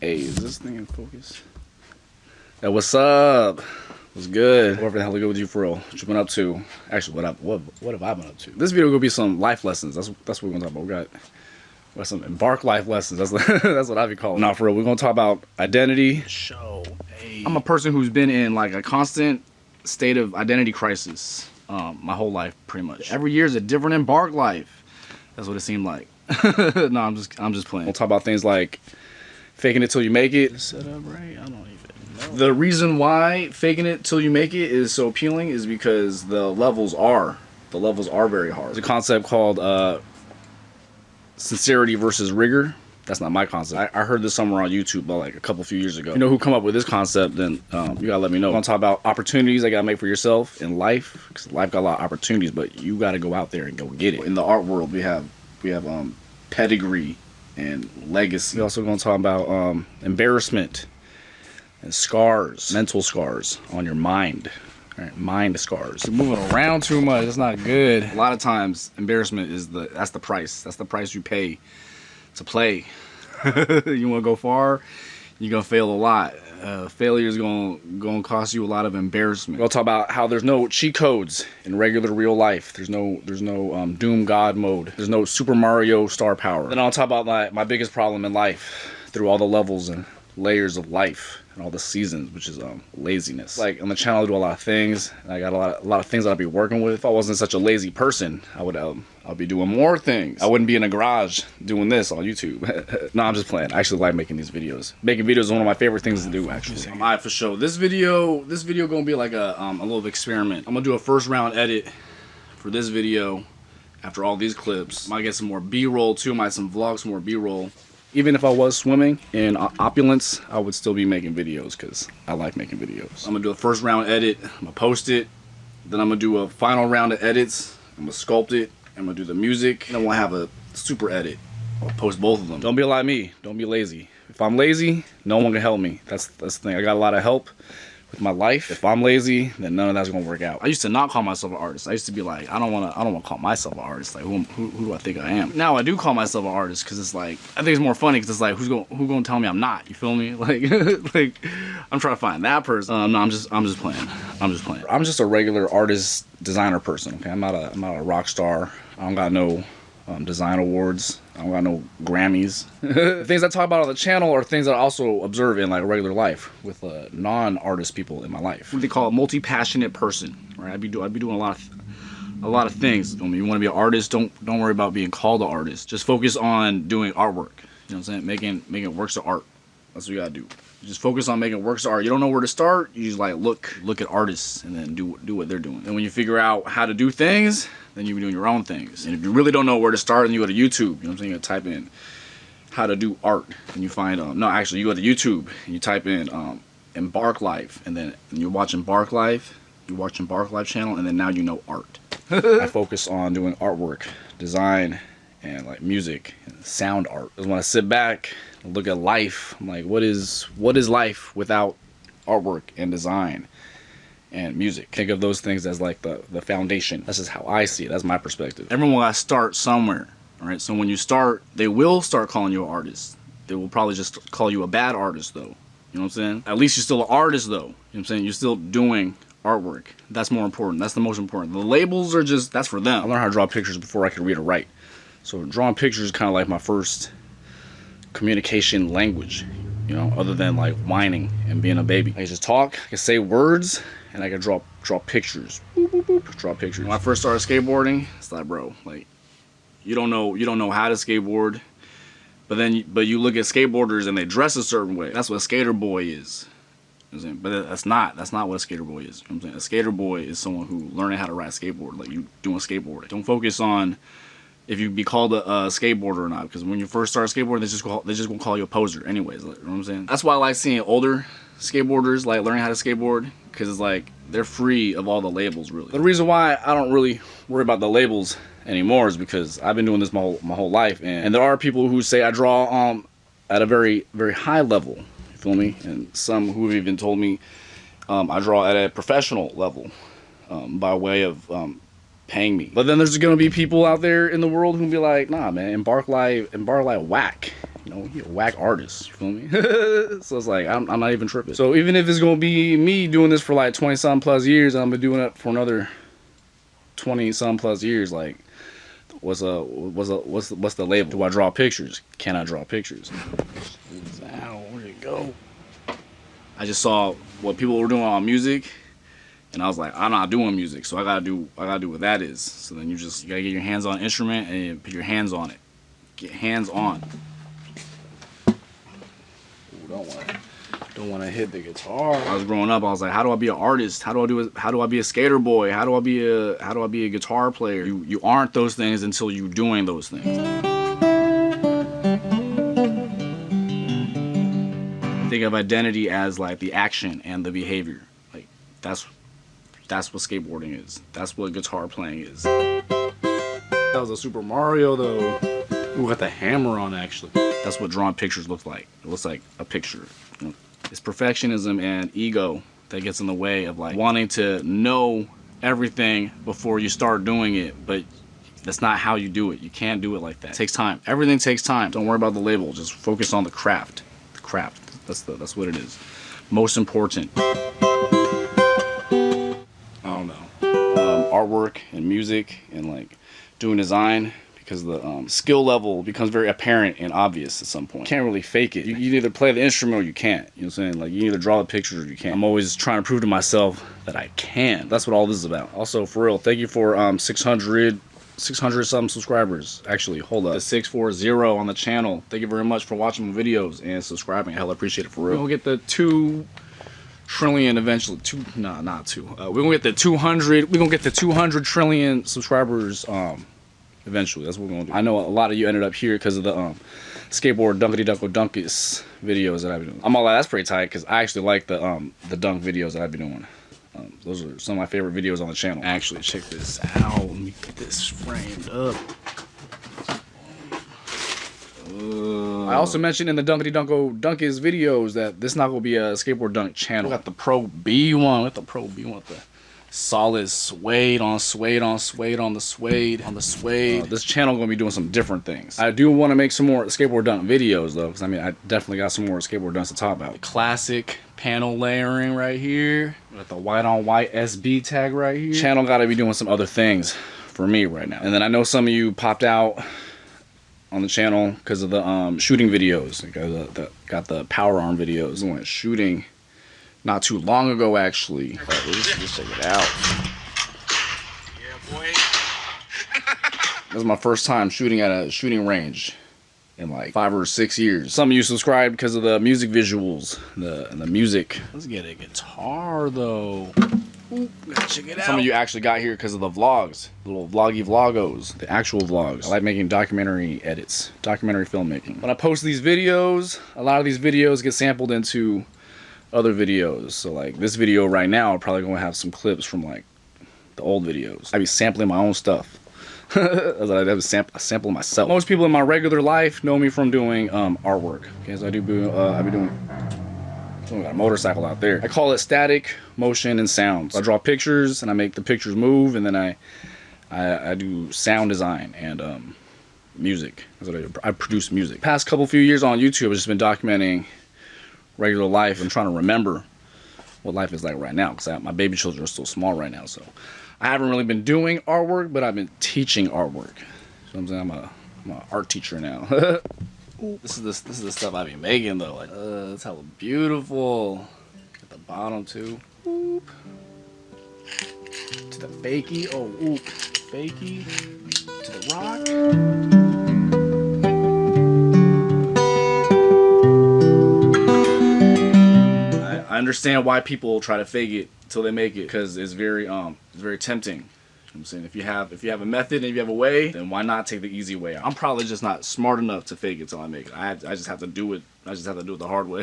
Hey, is this thing in focus? Hey, what's up? What's good? Whatever the hell is good with you for real? What you been up to? Actually, what have I been up to? This video gonna be some life lessons. That's what we're gonna talk about. We got some embark life lessons. That's what I be calling. Nah, for real. We're gonna talk about identity. Hey. I'm a person who's been in like a constant state of identity crisis my whole life, pretty much. Every year is a different embark life. That's what it seemed like. No, I'm just playing. We'll talk about things like faking it till you make it. Set up right? I don't even know. The reason why faking it till you make it is so appealing is because the levels are very hard. There's a concept called sincerity versus rigor. That's not my concept. I heard this somewhere on YouTube about like a few years ago. If you know who come up with this concept, then you gotta let me know. I'm gonna talk about opportunities I gotta make for yourself in life, because life got a lot of opportunities, but you gotta go out there and go get it. In the art world, we have pedigree and legacy. We're also gonna talk about embarrassment and scars, mental scars on your mind. Right, mind scars. You're moving around too much. That's not good. A lot of times, embarrassment is that's the price. That's the price you pay to play. You want to go far, you're gonna fail a lot. Failure is gonna cost you a lot of embarrassment. We'll talk about how there's no cheat codes in regular real life. There's no Doom God mode. There's no Super Mario star power. Then I'll talk about my biggest problem in life through all the levels and layers of life and all the seasons, which is laziness. Like on the channel I do a lot of things, and I got a lot of things that I'd be working with. If I wasn't such a lazy person, I'd be doing more things. I wouldn't be in a garage doing this on YouTube. No, I'm just playing. I actually like making these videos. Making videos is one of my favorite things to do, actually. Alright, for sure. This video gonna be like a little experiment. I'm gonna do a first round edit for this video after all these clips. Might get some more B-roll too, might some vlogs, some more B-roll. Even if I was swimming in opulence, I would still be making videos because I like making videos. I'm gonna do a first round edit, I'm gonna post it, then I'm gonna do a final round of edits, I'm gonna sculpt it, I'm gonna do the music, and then we'll have a super edit. I'll post both of them. Don't be like me, don't be lazy. If I'm lazy, no one can help me. That's the thing. I got a lot of help with my life. If I'm lazy, then none of that's gonna work out. I used to not call myself an artist. I used to be like, I don't wanna call myself an artist. Like who do I think I am? Now I do call myself an artist because it's like, I think it's more funny because it's like, who's gonna tell me I'm not? You feel me? Like like I'm trying to find that person. No, I'm just playing. I'm just playing. I'm just a regular artist designer person. Okay, I'm not a rock star. I don't got no design awards. I don't got no Grammys. The things I talk about on the channel are things that I also observe in like regular life with non-artist people in my life. What they call a multi-passionate person, right? I'd be doing a lot of things. I mean, you want to be an artist, don't worry about being called an artist. Just focus on doing artwork. You know what I'm saying? Making works of art. That's what you gotta do. Just focus on making works of art. You don't know where to start. You just like look at artists and then do what they're doing. And when you figure out how to do things, then you be doing your own things. And if you really don't know where to start, then you go to YouTube. You know what I'm saying? You type in how to do art, and you find no, actually, you go to YouTube and you type in Embark Life, and then you watch Embark Life. You watch Embark Life channel, and then now you know art. I focus on doing artwork, design, and like music and sound art. Because when I sit back and look at life, I'm like, what is life without artwork and design and music? Think of those things as like the foundation. That's just how I see it. That's my perspective. Everyone got to start somewhere, right? So when you start, they will start calling you an artist. They will probably just call you a bad artist, though. You know what I'm saying? At least you're still an artist, though. You know what I'm saying? You're still doing artwork. That's more important. That's the most important. The labels are just, that's for them. I learned how to draw pictures before I could read or write. So drawing pictures is kind of like my first communication language, you know, other than like whining and being a baby. I can just talk, I can say words, and I can draw pictures. Boop, boop, boop. Draw pictures. When I first started skateboarding, it's like, bro, like you don't know how to skateboard, but you look at skateboarders and they dress a certain way. That's what a skater boy is. You know what I'm saying? But that's not what a skater boy is. You know what I'm saying? A skater boy is someone who learning how to ride a skateboard, like you doing skateboarding. Don't focus on if you be called a skateboarder or not, because when you first start skateboarding, they just gonna call you a poser anyways. Like, you know what I'm saying? That's why I like seeing older skateboarders like learning how to skateboard, because it's like they're free of all the labels, really. The reason why I don't really worry about the labels anymore is because I've been doing this my whole life, and there are people who say I draw at a very, very high level. You feel me? And some who have even told me I draw at a professional level by way of paying me. But then there's gonna be people out there in the world who be like, nah, man, Embark Life whack. You know, he a whack artist, you feel me? So it's like, I'm not even tripping. So even if it's gonna be me doing this for like 20-something plus years, and I'm gonna be doing it for another 20-something plus years, like, what's the label? Do I draw pictures? Can I draw pictures? Ow, where'd it go? I just saw what people were doing on music, and I was like, I'm not doing music, so I gotta do what that is. So then you gotta get your hands on an instrument and put your hands on it. Get hands on. Ooh, don't wanna hit the guitar. I was growing up, I was like, how do I be an artist? How do I be a skater boy? How do I be a guitar player? You aren't those things until you're doing those things. Think of identity as like the action and the behavior. Like that's what skateboarding is. That's what guitar playing is. That was a Super Mario though. Ooh, got the hammer on actually. That's what drawing pictures look like. It looks like a picture. You know? It's perfectionism and ego that gets in the way of like wanting to know everything before you start doing it, but that's not how you do it. You can't do it like that. It takes time. Everything takes time. Don't worry about the label. Just focus on the craft. The craft. That's what it is. Most important. I don't know. Artwork and music and like doing design, because the skill level becomes very apparent and obvious at some point. You can't really fake it. You either play the instrument or you can't. You know what I'm saying? Like you either draw the pictures or you can't. I'm always trying to prove to myself that I can. That's what all this is about. Also, for real, thank you for 600 something subscribers. Actually, hold up. The 640 on the channel. Thank you very much for watching my videos and subscribing. Hell, I appreciate it for real. We'll get the 2 trillion eventually. Not 2. We're gonna get the 200. We're gonna get the 200 trillion subscribers eventually. That's what we're gonna do. I know a lot of you ended up here because of the skateboard Dunkity Dunko Dunkus videos that I've been doing. I'm all like, that's pretty tight, because I actually like the dunk videos that I've been doing. Those are some of my favorite videos on the channel. Actually, check this out. Let me get this framed up. I also mentioned in the Dunkity Dunko Dunkus videos that this is not going to be a skateboard dunk channel. We got the Pro B1. With the Pro B1 with the solid suede on suede on suede on the suede on the suede. This channel going to be doing some different things. I do want to make some more skateboard dunk videos though, because I mean I definitely got some more skateboard dunks to talk about. The classic panel layering right here. Got the white on white SB tag right here. Channel got to be doing some other things for me right now. And then I know some of you popped out on the channel because of the shooting videos. Got the power arm videos. I went shooting not too long ago actually. Let's check it out. Yeah, boy. This is my first time shooting at a shooting range in like 5 or 6 years. Some of you subscribed because of the music visuals, the music. Let's get a guitar though. Ooh, check it out. Some of you actually got here because of the vlogs, the little vloggy vloggos, the actual vlogs. I like making documentary edits, documentary filmmaking. When I post these videos, a lot of these videos get sampled into other videos. So like this video right now, I'm probably gonna have some clips from like the old videos. I be sampling my own stuff. I have sample myself. Most people in my regular life know me from doing artwork. Okay, so I be doing. Oh, got a motorcycle out there. I call it static, motion, and sound. So I draw pictures and I make the pictures move, and then I do sound design and music. That's what I produce music. Past few years on YouTube, I've just been documenting regular life and trying to remember what life is like right now, because my baby children are still small right now. So I haven't really been doing artwork, but I've been teaching artwork. So I'm saying I'm an art teacher now. This is the stuff I be making though. Like, that's hella beautiful. At the bottom too. Oop. To the fakie. Oh, oop. Fakie. To the rock. I understand why people try to fake it till they make it, because it's very tempting. I'm saying if you have a method and if you have a way, then why not take the easy way out? I'm probably just not smart enough to fake it till I make it. I just have to do it. I just have to do it the hard way.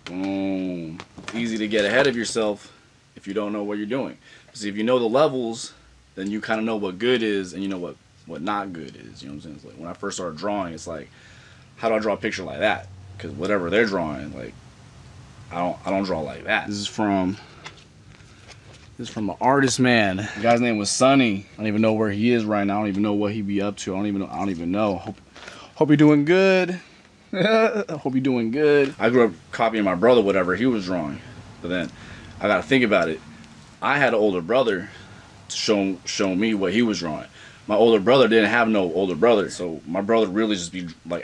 Boom. Easy to get ahead of yourself if you don't know what you're doing. Because if you know the levels, then you kind of know what good is and you know what not good is. You know what I'm saying? It's like when I first started drawing, it's like, how do I draw a picture like that? Because whatever they're drawing, like I don't draw like that. This is from This is from an artist, man. The guy's name was Sonny. I don't even know where he is right now. I don't even know what he be up to. I don't even know. Hope you're doing good. Hope you're doing good. I grew up copying my brother, whatever he was drawing. But then I gotta think about it. I had an older brother to show me what he was drawing. My older brother didn't have no older brother, so my brother really just be like,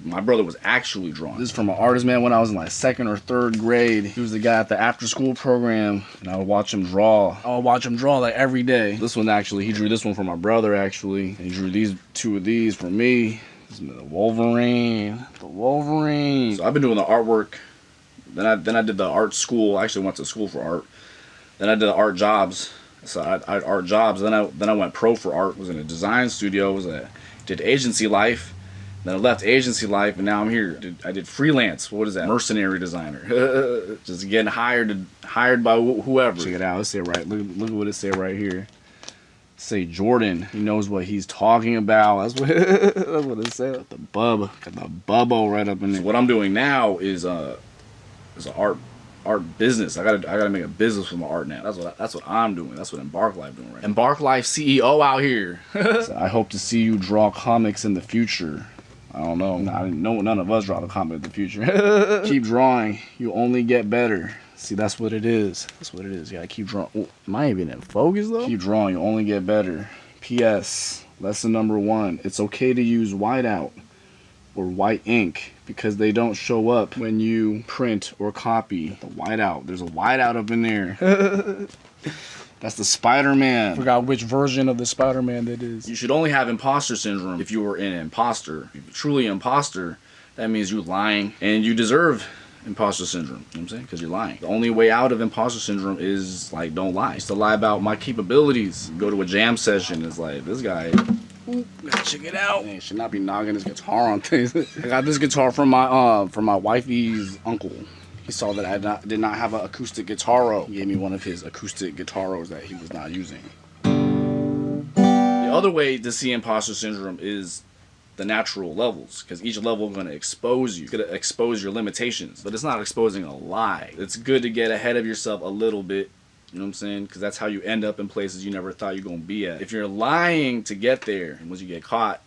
my brother was actually drawing. This is from an artist, man, when I was in like 2nd or 3rd grade. He was the guy at the after school program, and I would watch him draw. I would watch him draw like every day. This one actually, he drew this one for my brother actually. And he drew two of these for me. This is the Wolverine. So I've been doing the artwork. Then I did the art school. I actually went to school for art. Then I did the art jobs. So I had art jobs. Then I went pro for art. Was in a design studio. Did agency life. Then I left agency life, and now I'm here. I did freelance. What is that? Mercenary designer. Just getting hired by whoever. Check it out. Let's say it right. Look at what it say right here. Say Jordan. He knows what he's talking about. That's what it said. The bub. Got the bubble right up in there. What I'm doing now is an art business. I gotta make a business with my art now. That's what I'm doing. That's what Embark Life doing right now. Embark Life CEO out here. So I hope to see you draw comics in the future. I don't know. None of us draw the comic in the future. Keep drawing. You only get better. See, that's what it is. That's what it is. You gotta keep drawing. Oh, am I even in focus though? Keep drawing. You only get better. P.S. Lesson number 1. It's okay to use whiteout or white ink because they don't show up when you print or copy. The whiteout. There's a whiteout up in there. That's the Spider-Man. Forgot which version of the Spider-Man that is. You should only have imposter syndrome if you were an imposter. If you're truly an imposter, that means you're lying and you deserve imposter syndrome. You know what I'm saying? Because you're lying. The only way out of imposter syndrome is like, don't lie. I used to lie about my capabilities. Go to a jam session. It's like, this guy, ooh, gotta check it out. Man, should not be knocking his guitar on things. I got this guitar from my wifey's uncle. He saw that I did not have an acoustic guitaro. He gave me one of his acoustic guitaros that he was not using. The other way to see imposter syndrome is the natural levels, because each level is going to expose you. It's going to expose your limitations, but it's not exposing a lie. It's good to get ahead of yourself a little bit, you know what I'm saying? Because that's how you end up in places you never thought you're going to be at. If you're lying to get there, and once you get caught,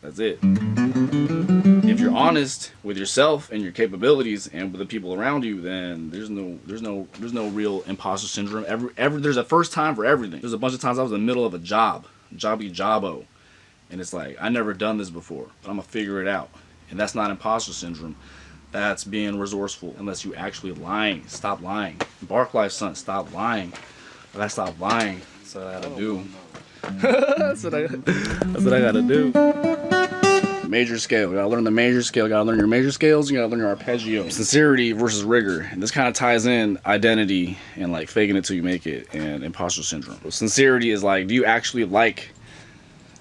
that's it. If you're honest with yourself and your capabilities and with the people around you, then there's no real imposter syndrome. There's a first time for everything. There's a bunch of times I was in the middle of a jobbo. And it's like, I never done this before, but I'm gonna figure it out. And that's not imposter syndrome. That's being resourceful. Unless you actually lying. Stop lying. Embark Life, son, stop lying. I gotta stop lying. That's what I gotta do. That's what I gotta do. Major scale. You gotta learn the major scale. You gotta learn your major scales. You gotta learn your arpeggio. Sincerity versus rigor. And this kind of ties in identity and like faking it till you make it and imposter syndrome. So sincerity is like, do you actually like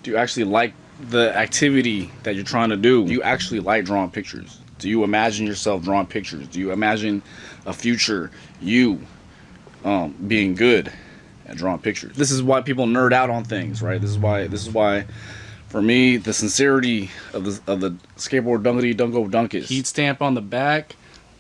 the activity that you're trying to do? Do you actually like drawing pictures? Do you imagine yourself drawing pictures? Do you imagine a future you being good at drawing pictures? This is why people nerd out on things, right? This is why for me, the sincerity of the skateboard dunkity dunko dunkus. Heat stamp on the back.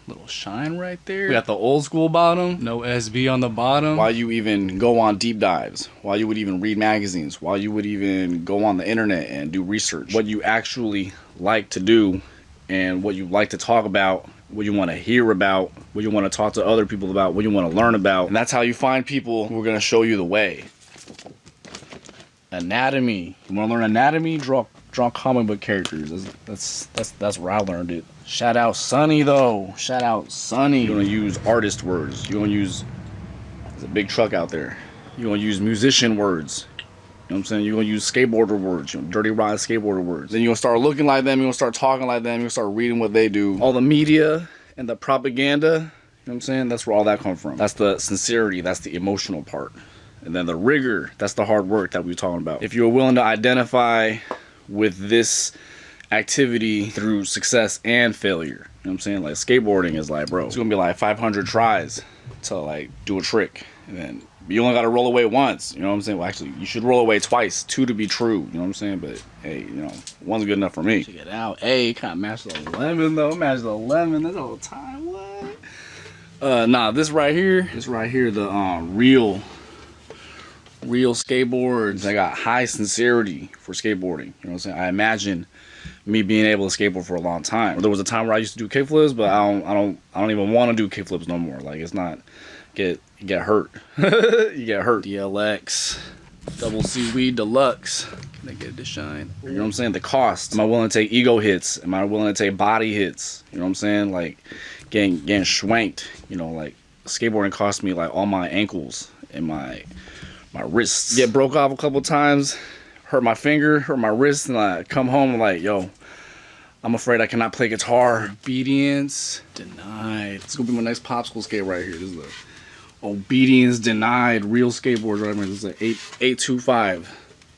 Little shine right there. We got the old school bottom. No SB on the bottom. Why you even go on deep dives. Why you would even read magazines. Why you would even go on the internet and do research. What you actually like to do and what you like to talk about. What you want to hear about. What you want to talk to other people about. What you want to learn about. And that's how you find people who are going to show you the way. Anatomy. You want to learn anatomy? Draw comic book characters. That's where I learned it. Shout out Sonny though. Shout out Sonny. You're gonna use artist words. You're gonna use, there's a big truck out there. You're gonna use musician words. You know what I'm saying? You're gonna use skateboarder words, dirty ride skateboarder words. Then you're gonna start looking like them, you're gonna start talking like them, you're gonna start reading what they do. All the media and the propaganda, you know what I'm saying? That's where all that comes from. That's the sincerity, that's the emotional part. And then the rigor, that's the hard work that we were talking about. If you're willing to identify with this activity through success and failure, you know what I'm saying? Like skateboarding is like, bro, it's gonna be like 500 tries to like do a trick, and then you only gotta roll away once, you know what I'm saying? Well, actually, you should roll away twice, 2 to be true, you know what I'm saying? But hey, you know, 1's good enough for me. Check it out. Hey, kind of matched the 11 though. Matched the 11. That's all the time. What? Nah, this right here, the real real skateboards. I got high sincerity for skateboarding. You know what I'm saying? I imagine me being able to skateboard for a long time. There was a time where I used to do kickflips, but I don't even want to do kickflips no more. Like, it's not, you get hurt. You get hurt. DLX, Double Seaweed Deluxe. Can I get it to shine? You know what I'm saying? The cost. Am I willing to take ego hits? Am I willing to take body hits? You know what I'm saying? Like, getting schwanked. You know, like, skateboarding cost me like all my ankles and my wrists. Get broke off a couple times, hurt my finger, hurt my wrist, and I come home and like, yo, I'm afraid I cannot play guitar. Obedience denied. It's gonna be my next popsicle skate right here. This is the obedience denied real skateboards right here. This is an 825.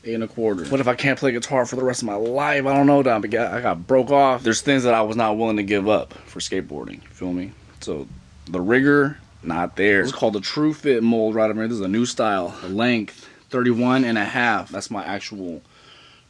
8 1/4. What if I can't play guitar for the rest of my life? I don't know, Dom. I got broke off. There's things that I was not willing to give up for skateboarding. You feel me? So the rigor, not there. It's called the True Fit mold right over here. This is a new style. The length, 31.5. That's my actual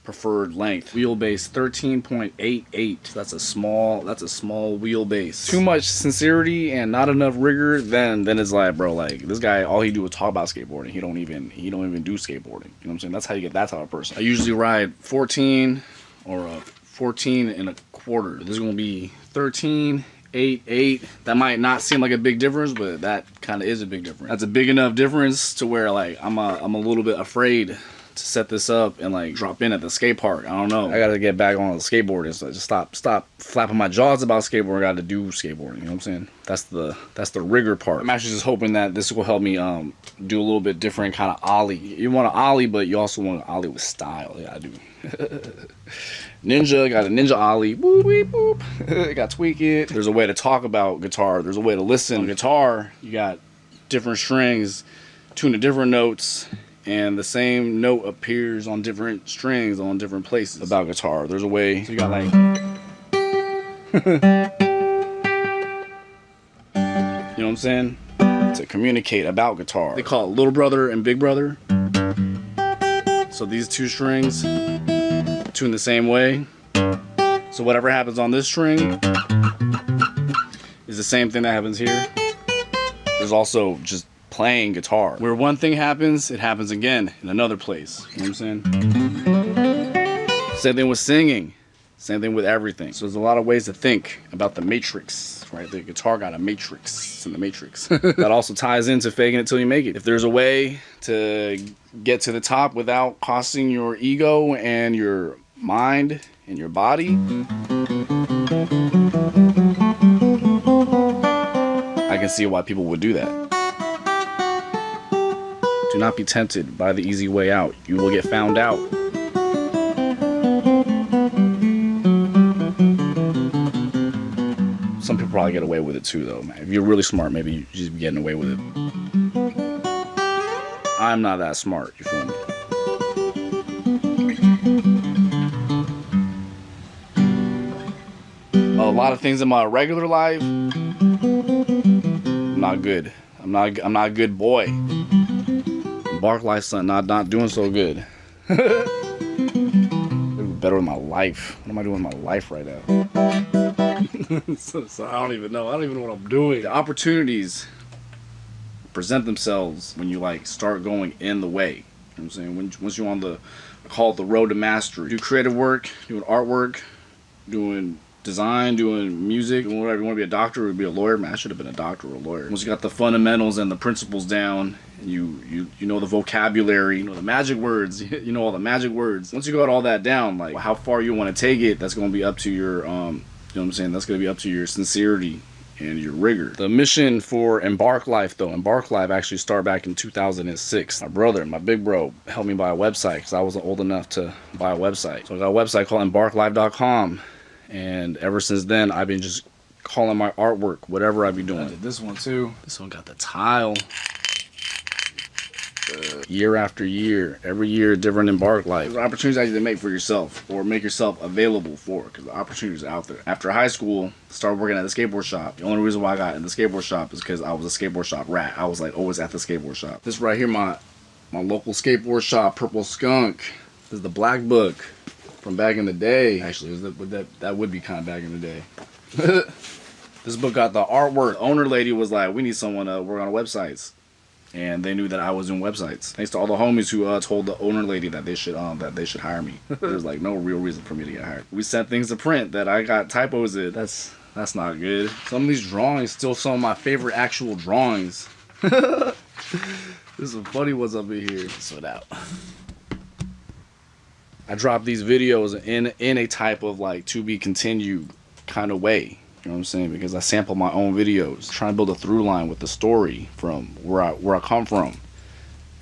preferred length. Wheelbase, 13.88. That's a small wheelbase. Too much sincerity and not enough rigor, then it's like, bro, like, this guy, all he do is talk about skateboarding. He don't even do skateboarding. You know what I'm saying? That's how you get that type of person. I usually ride 14 or a 14 1/4. This is gonna be 13. 8. That might not seem like a big difference, but that kind of is a big difference. That's a big enough difference to where like I'm a little bit afraid to set this up and like drop in at the skate park. I don't know. I gotta get back on the skateboard and so just stop flapping my jaws about skateboarding. I gotta do skateboarding. You know what I'm saying? That's the rigor part. I'm actually just hoping that this will help me do a little bit different kind of ollie. You want to ollie, but you also want to ollie with style. Yeah, I do. Ninja, got a ninja ollie. Boop, beep, boop. Got tweak it. There's a way to talk about guitar. There's a way to listen. On guitar, you got different strings tuned to different notes, and the same note appears on different strings on different places. About guitar, there's a way. So you got like, you know what I'm saying? To communicate about guitar. They call it little brother and big brother. So these two strings tune the same way. So whatever happens on this string is the same thing that happens here. There's also just playing guitar. Where one thing happens, it happens again in another place. You know what I'm saying? Same thing with singing. Same thing with everything. So there's a lot of ways to think about the matrix, right? The guitar got a matrix. It's in the matrix. That also ties into faking it till you make it. If there's a way to get to the top without costing your ego and your mind and your body, I can see why people would do that. Do not be tempted by the easy way out. You will get found out. Some people probably get away with it too, though, man. If you're really smart, maybe you just be getting away with it. I'm not that smart, you feel me? A lot of things in my regular life, I'm not good. I'm not a good boy. Bark Life, son, not doing so good. Better with my life. What am I doing with my life right now? so I don't even know. I don't even know what I'm doing. The opportunities present themselves when you like start going in the way. You know what I'm saying? Once you're on I call it the road to mastery. Do creative work, doing artwork, doing design, doing music, doing whatever. You want to be a doctor or be a lawyer? Man, I should have been a doctor or a lawyer. Once you got the fundamentals and the principles down, and you know the vocabulary, you know the magic words, you know all the magic words. Once you got all that down, like how far you want to take it, that's going to be up to your, you know what I'm saying? That's going to be up to your sincerity and your rigor. The mission for Embark Life, though, Embark Life actually started back in 2006. My brother, my big bro, helped me buy a website because I wasn't old enough to buy a website. So I got a website called embarklife.com. And ever since then, I've been just calling my artwork whatever I be doing. I did this one too. This one got the tile. Year after year, every year, different Embark Life. There's opportunities that you can make for yourself or make yourself available for, because the opportunities are out there. After high school, started working at the skateboard shop. The only reason why I got in the skateboard shop is because I was a skateboard shop rat. I was like always at the skateboard shop. This right here, my local skateboard shop, Purple Skunk. This is the black book from back in the day. Actually, that would be kind of back in the day. This book got the artwork. The owner lady was like, we need someone to work on websites. and they knew that I was doing websites. Thanks to all the homies who told the owner lady that they should hire me. There's like no real reason for me to get hired. We sent things to print that I got typos in. That's not good. Some of these drawings still some of my favorite actual drawings. There's some funny ones up in here. Sort out. I drop these videos in a type of like to be continued kind of way. You know what I'm saying? Because I sample my own videos, trying to build a through line with the story from where I come from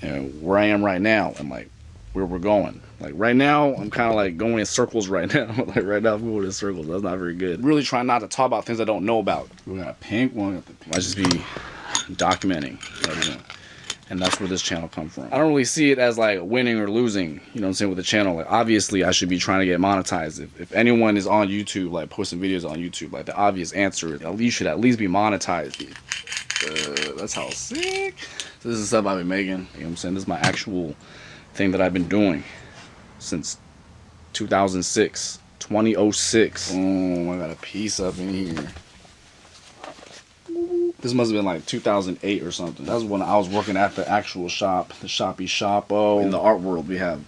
and where I am right now and like where we're going. Like right now, I'm kind of like going in circles right now. Like right now, I'm going in circles. That's not very good. Really trying not to talk about things I don't know about. We got a pink one. I just be documenting everything. And that's where this channel comes from. I don't really see it as like winning or losing, you know what I'm saying, with the channel. Like obviously I should be trying to get monetized. If anyone is on YouTube, like posting videos on YouTube, like the obvious answer is you should at least be monetized. That's how sick. So this is stuff I've been making. You know what I'm saying? This is my actual thing that I've been doing since 2006. 2006. Boom, I got a piece up in here. This must have been like 2008 or something. That was when I was working at the actual shop, the Shoppy Shoppo. In the art world, we have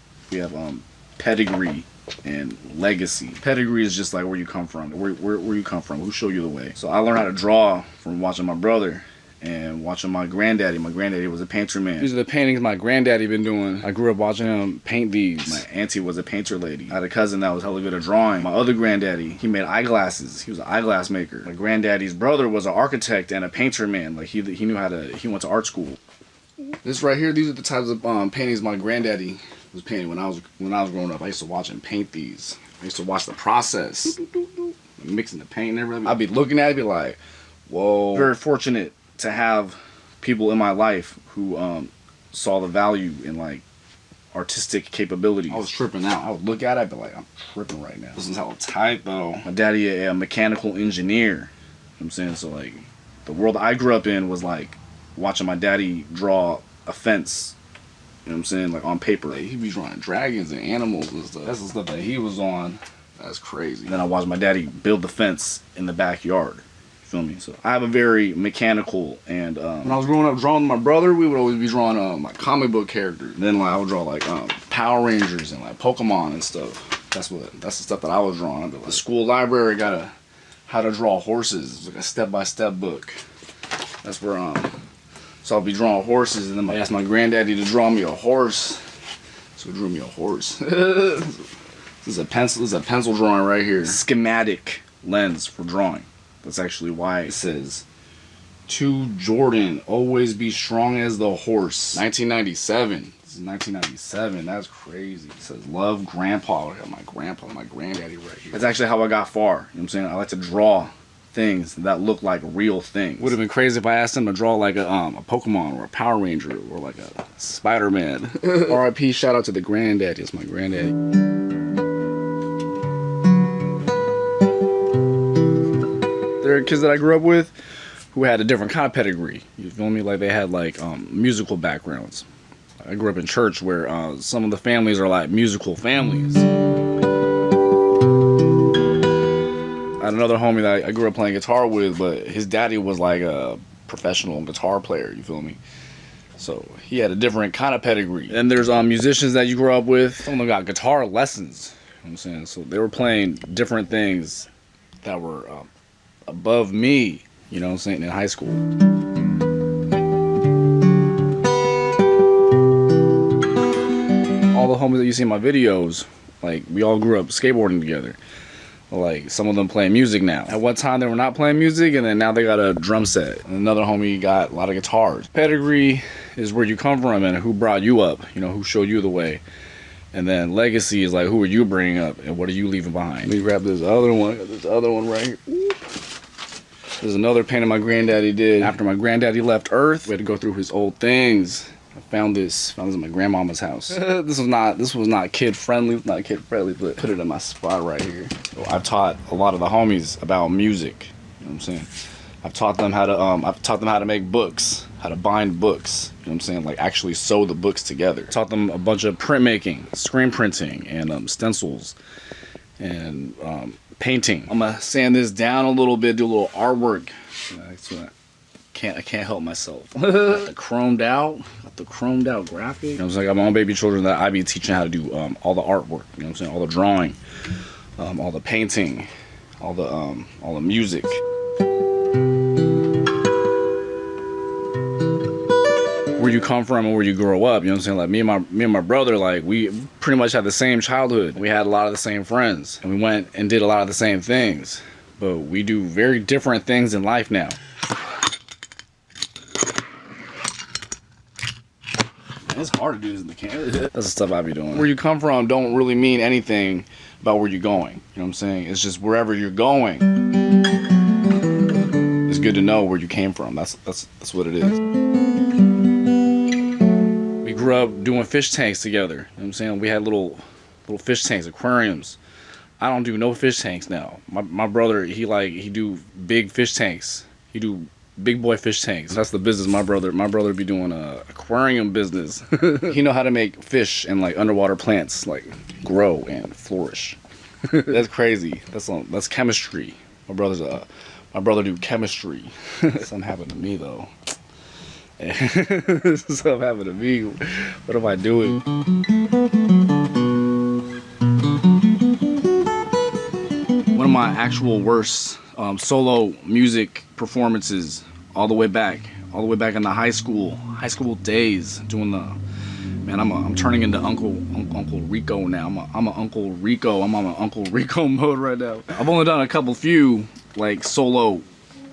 pedigree and legacy. Pedigree is just like where you come from, where you come from, who showed you the way. So I learned how to draw from watching my brother and watching my granddaddy. My granddaddy was a painter man. These are the paintings my granddaddy been doing. I grew up watching him paint these. My auntie was a painter lady. I had a cousin that was hella good at drawing. My other granddaddy, he made eyeglasses. He was an eyeglass maker. My granddaddy's brother was an architect and a painter man. Like he knew how to, he went to art school. This right here, these are the types of paintings my granddaddy was painting when I was growing up. I used to watch him paint these. I used to watch the process. Mixing the paint and everything. I'd be looking at it, be like, whoa. Very fortunate to have people in my life who saw the value in like artistic capabilities. I was tripping out. I would look at it, I'd be like, I'm tripping right now. This is how tight though. My daddy a mechanical engineer. You know what I'm saying? So like the world I grew up in was like watching my daddy draw a fence. You know what I'm saying? Like on paper. Like, he'd be drawing dragons and animals and stuff. That's the stuff that he was on. That's crazy. And then I watched my daddy build the fence in the backyard. Feel me? So I have a very mechanical and when I was growing up drawing my brother, we would always be drawing like comic book characters. And then like I would draw like Power Rangers and like Pokemon and stuff. That's the stuff that I was drawing. Like, the school library got a how to draw horses. It's like a step-by-step book. That's where so I'll be drawing horses and then I asked my granddaddy to draw me a horse. So he drew me a horse. This is a pencil drawing right here. Schematic lens for drawing. That's actually why it says, to Jordan, always be strong as the horse. 1997. This is 1997. That's crazy. It says, love grandpa. I got my grandpa and my granddaddy right here. That's actually how I got far. You know what I'm saying? I like to draw things that look like real things. Would have been crazy if I asked him to draw like a Pokemon or a Power Ranger or like a Spider-Man. R.I.P. Shout out to the granddaddy. It's my granddaddy. There are kids that I grew up with who had a different kind of pedigree. You feel me? Like they had like musical backgrounds. I grew up in church where some of the families are like musical families. I had another homie that I grew up playing guitar with, but his daddy was like a professional guitar player. You feel me? So he had a different kind of pedigree. And there's musicians that you grew up with. Some of them got guitar lessons. You know what I'm saying? So they were playing different things that were above me, you know what I'm saying, in high school. All the homies that you see in my videos, like, we all grew up skateboarding together. Like, some of them playing music now. At one time, they were not playing music, and then now they got a drum set. And another homie got a lot of guitars. Pedigree is where you come from and who brought you up, you know, who showed you the way. And then legacy is like, who are you bringing up and what are you leaving behind? Let me grab this other one. I got this other one right here. Oop. There's another painting my granddaddy did. After my granddaddy left Earth, we had to go through his old things. I found this in my grandmama's house. This was not kid friendly, but put it in my spot right here. So I've taught a lot of the homies about music. You know what I'm saying? I've taught them how to make books, how to bind books. You know what I'm saying? Like actually sew the books together. Taught them a bunch of printmaking, screen printing, and stencils, and painting. I'm gonna sand this down a little bit, do a little artwork. can't help myself. Got the chromed out graphic. You know what I'm saying? I got my own baby children that I be teaching how to do all the artwork. You know what I'm saying? All the drawing, all the painting, all the music. Where you come from and where you grow up, you know what I'm saying? Like me and my brother, like we pretty much had the same childhood. We had a lot of the same friends, and we went and did a lot of the same things. But we do very different things in life now. Man, it's hard to do this in the camera. That's the stuff I be doing. Where you come from don't really mean anything about where you're going. You know what I'm saying? It's just wherever you're going. It's good to know where you came from. That's what it is. We grew up doing fish tanks together. You know what I'm saying? We had little fish tanks, aquariums. I don't do no fish tanks now. My brother, he do big fish tanks. He do big boy fish tanks. That's the business my brother be doing a aquarium business. He know how to make fish and like underwater plants like grow and flourish. That's crazy. That's chemistry. My brother do chemistry. Something happened to me though. Something happened to me. What am I doing? One of my actual worst solo music performances all the way back in the high school days, doing the, man, I'm turning into Uncle Rico now. I'm a Uncle Rico. I'm on an Uncle Rico mode right now. I've only done a few like solo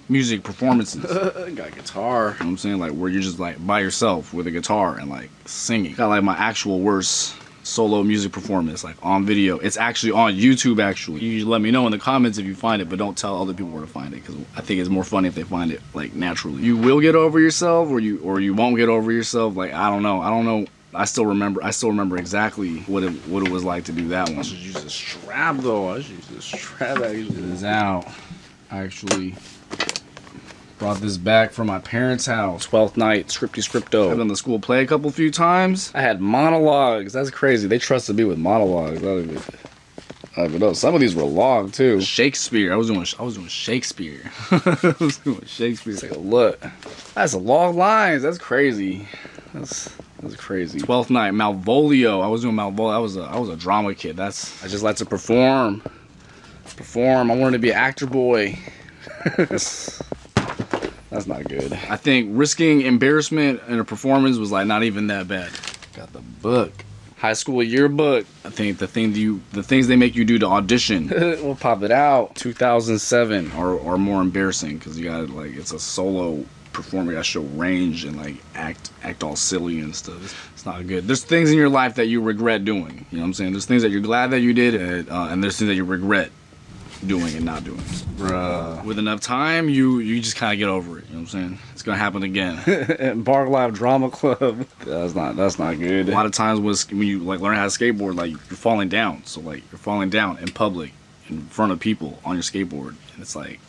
music performances. Got a guitar, you know what I'm saying, like where you're just like by yourself with a guitar and like singing. Got like my actual worst solo music performance like on video. It's actually on YouTube actually. You let me know in the comments if you find it, but don't tell other people where to find it, because I think it's more funny if they find it like naturally. You will get over yourself or you won't get over yourself. Like I don't know. I still remember exactly what it was like to do that one. I should use this strap though. I should use this strap actually. It is out. I actually brought this back from my parents' house. 12th night, Scripto. I've done the school play a few times. I had monologues. That's crazy. They trusted me with monologues. I don't even know. Some of these were long too. Shakespeare. I was doing Shakespeare. I was doing Shakespeare. Take a look. That's a long lines. That's crazy. That's crazy. 12th night, Malvolio. I was doing Malvolio. I was a drama kid. I just like to perform. I wanted to be an actor boy. That's not good. I think risking embarrassment in a performance was like not even that bad. Got the book. High school yearbook. I think the things they make you do to audition. We'll pop it out. 2007 are more embarrassing because you got like, it's a solo performer. You gotta show range and like act all silly and stuff. It's not good. There's things in your life that you regret doing. You know what I'm saying? There's things that you're glad that you did, and there's things that you regret doing and not doing. Bruh. With enough time, you just kind of get over it. You know what I'm saying? It's gonna happen again. Bark Live Drama Club. That's not good. A lot of times when you like learn how to skateboard, like you're falling down. So like you're falling down in public, in front of people on your skateboard, and it's like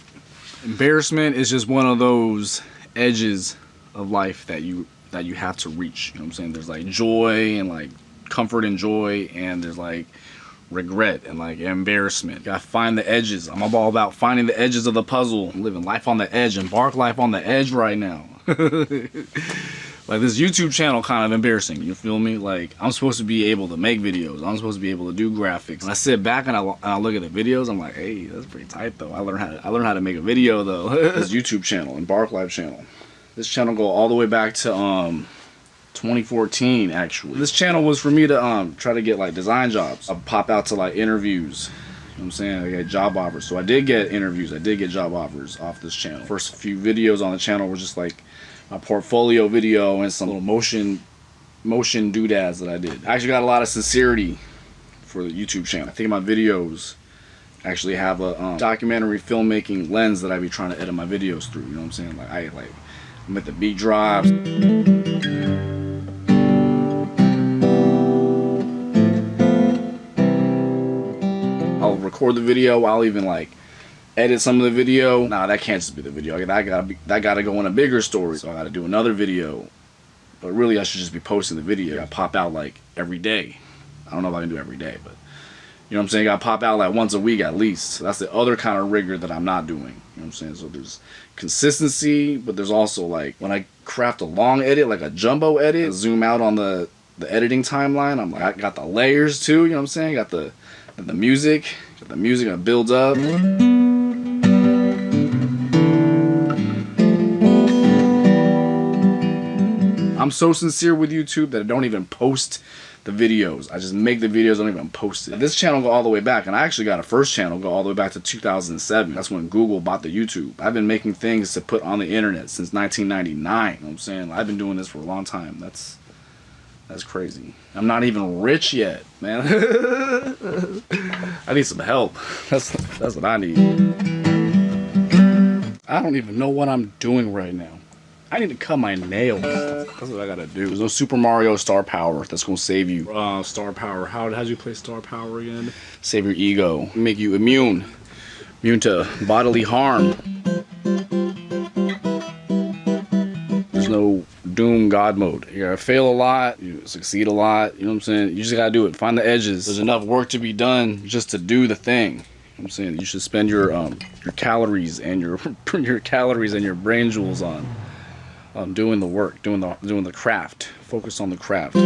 embarrassment is just one of those edges of life that you have to reach. You know what I'm saying? There's like joy and like comfort and joy, and there's like regret and like embarrassment. You gotta find the edges. I'm all about finding the edges of the puzzle. I'm living life on the edge, and Bark Life on the edge right now. Like this YouTube channel kind of embarrassing, you feel me? Like I'm supposed to be able to make videos. I'm supposed to be able to do graphics. And I sit back and I look at the videos, I'm like, hey, that's pretty tight though. I learned how to make a video though. This YouTube channel and Bark Life channel. This channel go all the way back to 2014 actually. This channel was for me to try to get like design jobs. I'd pop out to like interviews. You know what I'm saying? I get job offers. So I did get interviews. I did get job offers off this channel. First few videos on the channel were just like my portfolio video and some little motion doodads that I did. I actually got a lot of sincerity for the YouTube channel. I think my videos actually have a documentary filmmaking lens that I be trying to edit my videos through. You know what I'm saying? Like I'm at the beat drops. I'll record the video. I'll even like edit some of the video. Nah, that can't just be the video. That gotta go in a bigger story. So I gotta do another video. But really, I should just be posting the video. I pop out like every day. I don't know if I can do every day, but You know what I'm saying? Gotta pop out like once a week at least. That's the other kind of rigor that I'm not doing. You know what I'm saying? So there's consistency, but there's also like when I craft a long edit, like a jumbo edit, zoom out on the editing timeline. I'm like, I got the layers too. You know what I'm saying? Got the music, that builds up. I'm so sincere with YouTube that I don't even post the videos. I just make the videos, don't even post it. This channel go all the way back, and I actually got a first channel go all the way back to 2007. That's when Google bought the YouTube. I've been making things to put on the internet since 1999. You know what I'm saying? I've been doing this for a long time. That's crazy. I'm not even rich yet, man. I need some help. That's what I need. I don't even know what I'm doing right now. I need to cut my nails. That's what I gotta do. There's no Super Mario Star Power that's gonna save you. Star Power. How do you play Star Power again? Save your ego. Make you immune to bodily harm. There's no doom God mode. You gotta fail a lot. You succeed a lot. You know what I'm saying? You just gotta do it. Find the edges. There's enough work to be done just to do the thing. You know what I'm saying? You should spend your calories and your calories and your brain jewels on doing the work, doing the craft. Focus on the craft.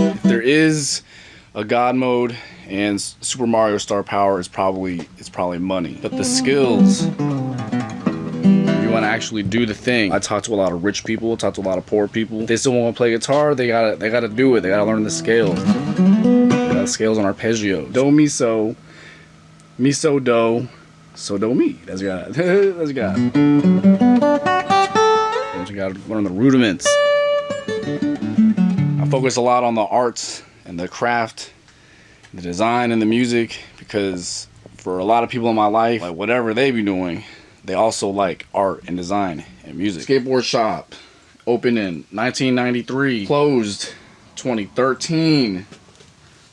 If there is a God mode and Super Mario Star Power, it's probably money. But the skills, if you want to actually do the thing. I talk to a lot of rich people, talk to a lot of poor people. If they still want to play guitar, they gotta do it. They gotta learn the scales. They got scales on arpeggio. Do mi so, mi so do. So do me. That's God. That's God. You gotta learn the rudiments. I focus a lot on the arts and the craft, the design and the music, because for a lot of people in my life, like whatever they be doing, they also like art and design and music. Skateboard shop opened in 1993, closed 2013.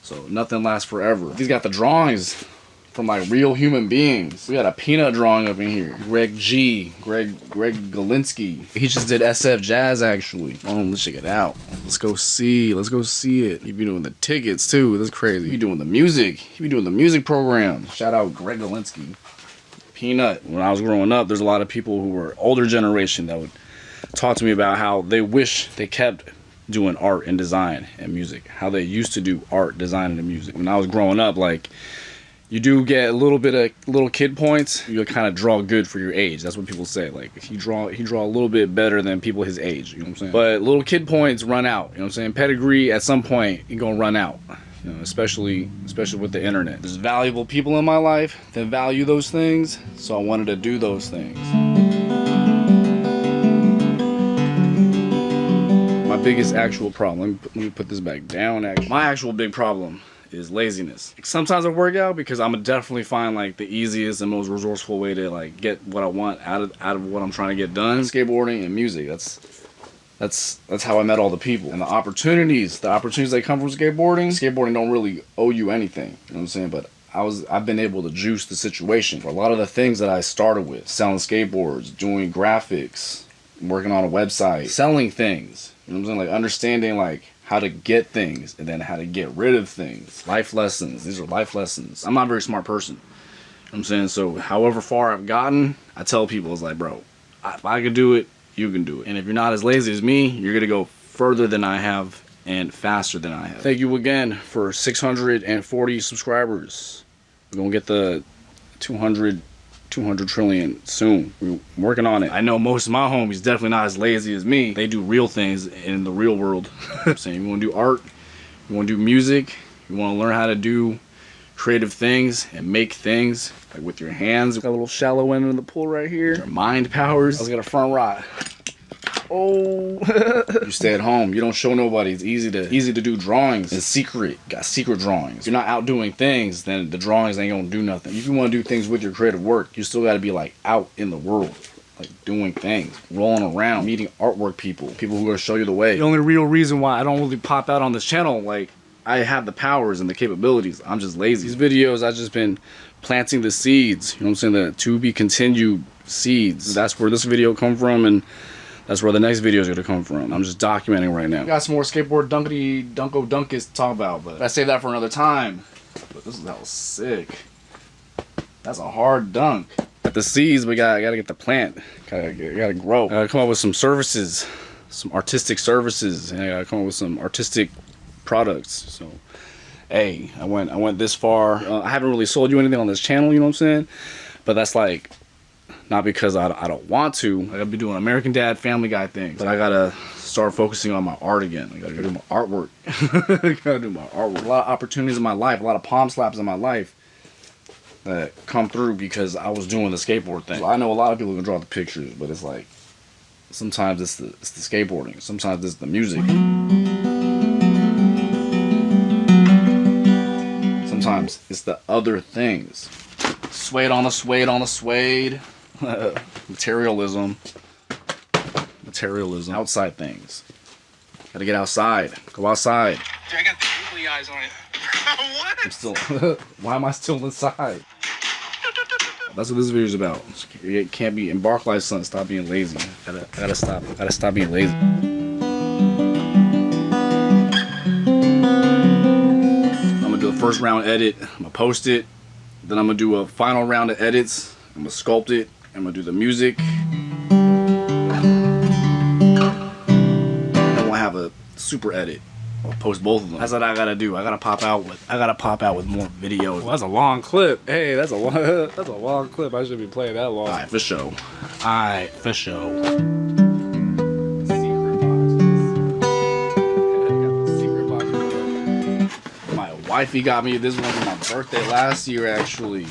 So nothing lasts forever. He's got the drawings from like real human beings. We got a peanut drawing up in here. Greg Galinsky. He just did SF Jazz actually. Oh, let's check it out. Let's go see it. He be doing the tickets too. That's crazy. He be doing the music. He be doing the music program. Shout out Greg Galinsky. Peanut. When I was growing up, there's a lot of people who were older generation that would talk to me about how they wish they kept doing art and design and music. How they used to do art, design, and music. When I was growing up, like, you do get a little bit of little kid points. You kind of draw good for your age. That's what people say. Like, he draw a little bit better than people his age. You know what I'm saying? But little kid points run out. You know what I'm saying? Pedigree at some point you're gonna run out. You know, especially with the internet. There's valuable people in my life that value those things, so I wanted to do those things. My biggest actual problem. Let me put this back down. Actually, my actual big problem is laziness. Sometimes I work out because I'm gonna definitely find like the easiest and most resourceful way to like get what I want out of what I'm trying to get done. Skateboarding and music. That's how I met all the people and the opportunities that come from skateboarding. Skateboarding don't really owe you anything. You know what I'm saying? But I've been able to juice the situation for a lot of the things that I started with: selling skateboards, doing graphics, working on a website, selling things. You know what I'm saying? Like understanding like how to get things and then how to get rid of things. Life lessons. These are life lessons. I'm not a very smart person. You know what I'm saying? So however far I've gotten, I tell people, it's like, bro, if I could do it, you can do it. And if you're not as lazy as me, you're going to go further than I have and faster than I have. Thank you again for 640 subscribers. We're going to get the 200 trillion soon. We're working on it. I know most of my homies definitely not as lazy as me. They do real things in the real world. I'm saying, you want to do art, you want to do music, you want to learn how to do creative things and make things like with your hands. Got a little shallow end of the pool right here. Your mind powers. Let's get a front rod. Oh, you stay at home. You don't show nobody. It's easy to do drawings in secret. Got secret drawings. If you're not out doing things, then the drawings ain't gonna do nothing. If you want to do things with your creative work, you still got to be like out in the world, like doing things, rolling around, meeting artwork people who are gonna show you the way. The only real reason why I don't really pop out on this channel, like, I have the powers and the capabilities. I'm just lazy. These videos, I've just been planting the seeds. You know what I'm saying? The to be continued seeds. That's where this video come from, and That's where the next video is gonna come from. I'm just documenting right now. Got some more skateboard dunko dunkus to talk about, but I save that for another time. But that was sick. That's a hard dunk. At the seeds, we gotta get the plant. Gotta grow. Gotta come up with some services, some artistic services, and I gotta come up with some artistic products. So, hey, I went this far. I haven't really sold you anything on this channel, you know what I'm saying? But that's like not because I don't want to. I gotta be doing American Dad, Family Guy things. But I gotta start focusing on my art again. I gotta do my artwork. I gotta do my artwork. A lot of opportunities in my life, a lot of palm slaps in my life that come through because I was doing the skateboard thing. So I know a lot of people can draw the pictures, but it's like sometimes it's the skateboarding, sometimes it's the music, sometimes it's the other things. Suede on the suede on the suede. Materialism. Outside things. Gotta get outside. Go outside. Dude, I got the googly eyes on it. What? I'm still. Why am I still inside? That's what this video is about. It can't be. Embark life, son. Stop being lazy. Gotta stop. Gotta stop being lazy. I'm gonna do a first round edit. I'm gonna post it. Then I'm gonna do a final round of edits. I'm gonna sculpt it. I'm gonna do the music. Then we'll have a super edit. I'll post both of them. That's what I gotta do. I gotta pop out with more videos. Well, that's a long clip. Hey, that's a long clip. I shouldn't be playing that long. Alright, for sure. My wifey got me this one for my birthday last year, actually.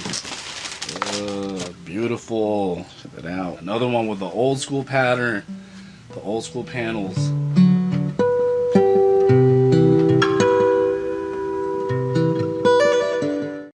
Beautiful. Check it out. Another one with the old school pattern, the old school panels.